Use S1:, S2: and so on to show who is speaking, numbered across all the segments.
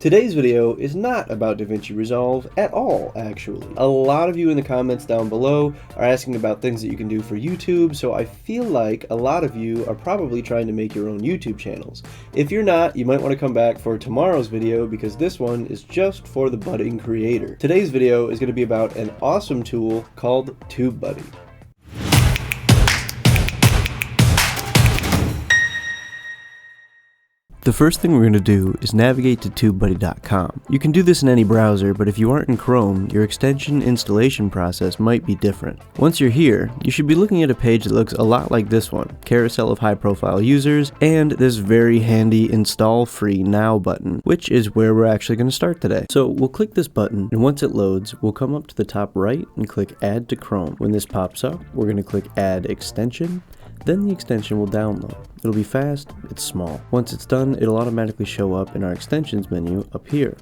S1: Today's video is not about DaVinci Resolve at all, actually. A lot of you in the comments down below are asking about things that you can do for YouTube, so I feel like a lot of you are probably trying to make your own YouTube channels. If you're not, you might want to come back for tomorrow's video because this one is just for the budding creator. Today's video is going to be about an awesome tool called Tubebuddy. The first thing we're going to do is navigate to Tubebuddy.com. You can do this in any browser, but if you aren't in Chrome, your extension installation process might be different. Once you're here, you should be looking at a page that looks a lot like this one, carousel of high-profile users, and this very handy Install Free Now button, which is where we're actually going to start today. So we'll click this button, and once it loads, we'll come up to the top right and click Add to Chrome. When this pops up, we're going to click Add Extension. Then the extension will download. It'll be fast, it's small. Once it's done, it'll automatically show up in our extensions menu up here.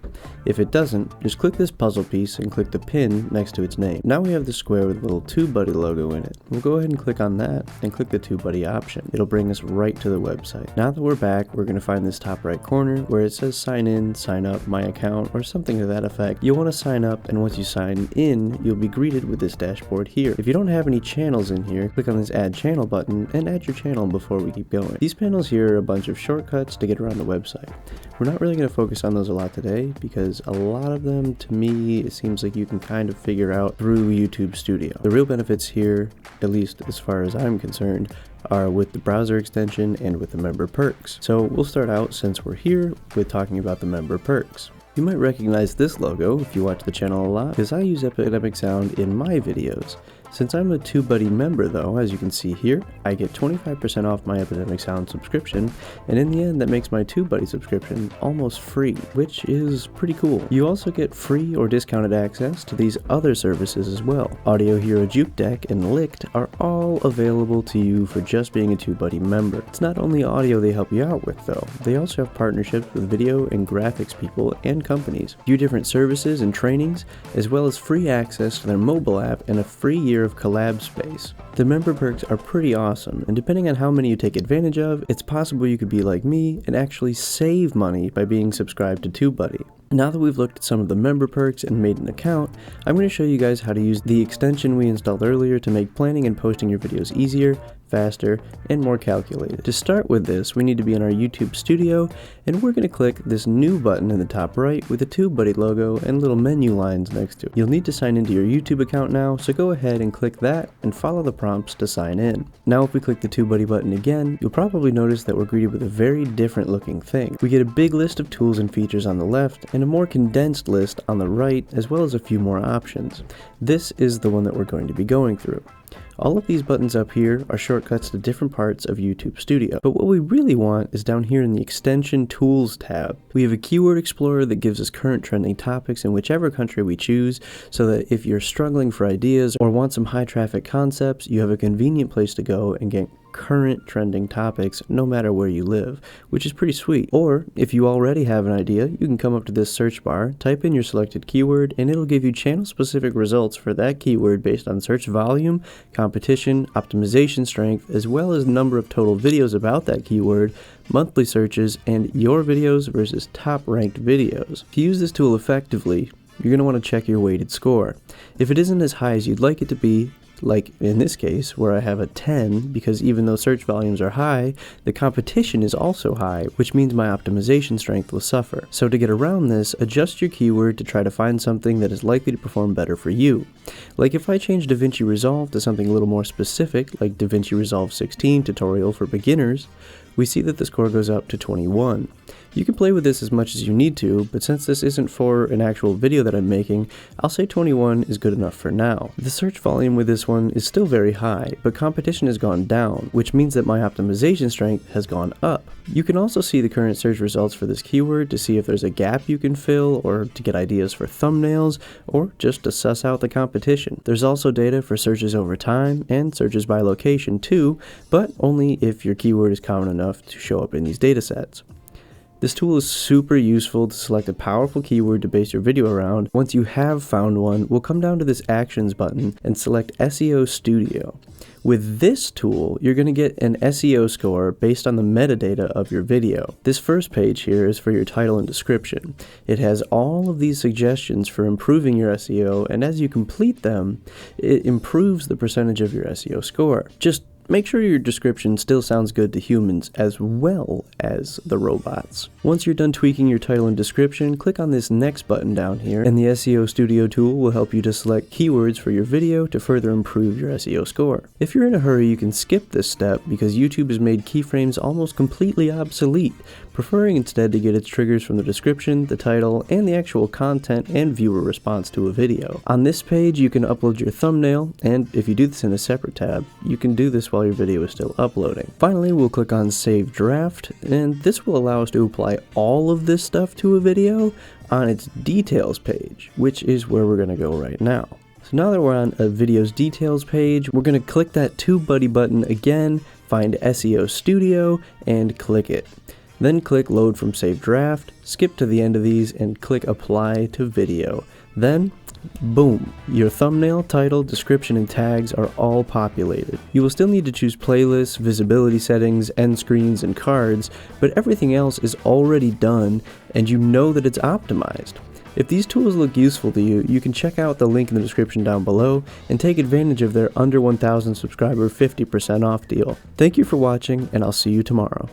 S1: If it doesn't, just click this puzzle piece and click the pin next to its name. Now we have the square with a little Tubebuddy logo in it. We'll go ahead and click on that and click the Tubebuddy option. It'll bring us right to the website. Now that we're back, we're going to find this top right corner where it says sign in, sign up, my account, or something to that effect. You'll want to sign up, and once you sign in, you'll be greeted with this dashboard here. If you don't have any channels in here, click on this add channel button and add your channel before we keep going. These panels here are a bunch of shortcuts to get around the website. We're not really going to focus on those a lot today because a lot of them, to me, it seems like you can kind of figure out through YouTube Studio. The real benefits here, at least as far as I'm concerned, are with the browser extension and with the member perks. So we'll start out, since we're here, with talking about the member perks. You might recognize this logo if you watch the channel a lot, because I use Epidemic Sound in my videos. Since I'm a Tubebuddy member though, as you can see here, I get 25% off my Epidemic Sound subscription, and in the end that makes my Tubebuddy subscription almost free, which is pretty cool. You also get free or discounted access to these other services as well. Audio Hero Juke Deck and Licked are all available to you for just being a Tubebuddy member. It's not only audio they help you out with though, they also have partnerships with video and graphics people and companies, a few different services and trainings, as well as free access to their mobile app and a free year of collab space. The member perks are pretty awesome, and depending on how many you take advantage of, it's possible you could be like me and actually save money by being subscribed to Tubebuddy. Now that we've looked at some of the member perks and made an account, I'm going to show you guys how to use the extension we installed earlier to make planning and posting your videos easier, faster, and more calculated. To start with this, we need to be in our YouTube Studio, and we're going to click this new button in the top right with the Tubebuddy logo and little menu lines next to it. You'll need to sign into your YouTube account now, so go ahead and click that and follow the prompts to sign in. Now if we click the Tubebuddy button again, you'll probably notice that we're greeted with a very different looking thing. We get a big list of tools and features on the left, and a more condensed list on the right, as well as a few more options. This is the one that we're going to be going through. All of these buttons up here are shortcuts to different parts of YouTube Studio, but what we really want is down here in the Extension Tools tab. We have a keyword explorer that gives us current trending topics in whichever country we choose, so that if you're struggling for ideas or want some high traffic concepts, you have a convenient place to go and get current trending topics no matter where you live, which is pretty sweet. Or if you already have an idea, you can come up to this search bar, type in your selected keyword, and it'll give you channel specific results for that keyword based on search volume, competition, optimization strength, as well as number of total videos about that keyword, monthly searches, and your videos versus top ranked videos. To use this tool effectively, you're going to want to check your weighted score. If it isn't as high as you'd like it to be, like in this case where I have a 10, because even though search volumes are high, the competition is also high, which means my optimization strength will suffer. So to get around this, adjust your keyword to try to find something that is likely to perform better for you. Like if I change DaVinci Resolve to something a little more specific, like DaVinci Resolve 16 tutorial for beginners, we see that the score goes up to 21. You can play with this as much as you need to, but since this isn't for an actual video that I'm making, I'll say 21 is good enough for now. The search volume with this one is still very high, but competition has gone down, which means that my optimization strength has gone up. You can also see the current search results for this keyword to see if there's a gap you can fill, or to get ideas for thumbnails, or just to suss out the competition. There's also data for searches over time and searches by location too, but only if your keyword is common enough to show up in these datasets. This tool is super useful to select a powerful keyword to base your video around. Once you have found one, we'll come down to this Actions button and select SEO Studio. With this tool, you're going to get an SEO score based on the metadata of your video. This first page here is for your title and description. It has all of these suggestions for improving your SEO, and as you complete them, it improves the percentage of your SEO score. Just make sure your description still sounds good to humans as well as the robots. Once you're done tweaking your title and description, click on this next button down here, and the SEO Studio tool will help you to select keywords for your video to further improve your SEO score. If you're in a hurry, you can skip this step because YouTube has made keyframes almost completely obsolete, preferring instead to get its triggers from the description, the title, and the actual content and viewer response to a video. On this page, you can upload your thumbnail, and if you do this in a separate tab, you can do this while your video is still uploading. Finally, we'll click on Save Draft, and this will allow us to apply all of this stuff to a video on its details page, which is where we're going to go right now. So now that we're on a video's details page, we're going to click that Tubebuddy button again, find SEO Studio, and click it. Then click Load from Save Draft, skip to the end of these, and click Apply to Video. Then, boom, your thumbnail, title, description, and tags are all populated. You will still need to choose playlists, visibility settings, end screens, and cards, but everything else is already done, and you know that it's optimized. If these tools look useful to you, you can check out the link in the description down below and take advantage of their under 1,000 subscriber 50% off deal. Thank you for watching, and I'll see you tomorrow.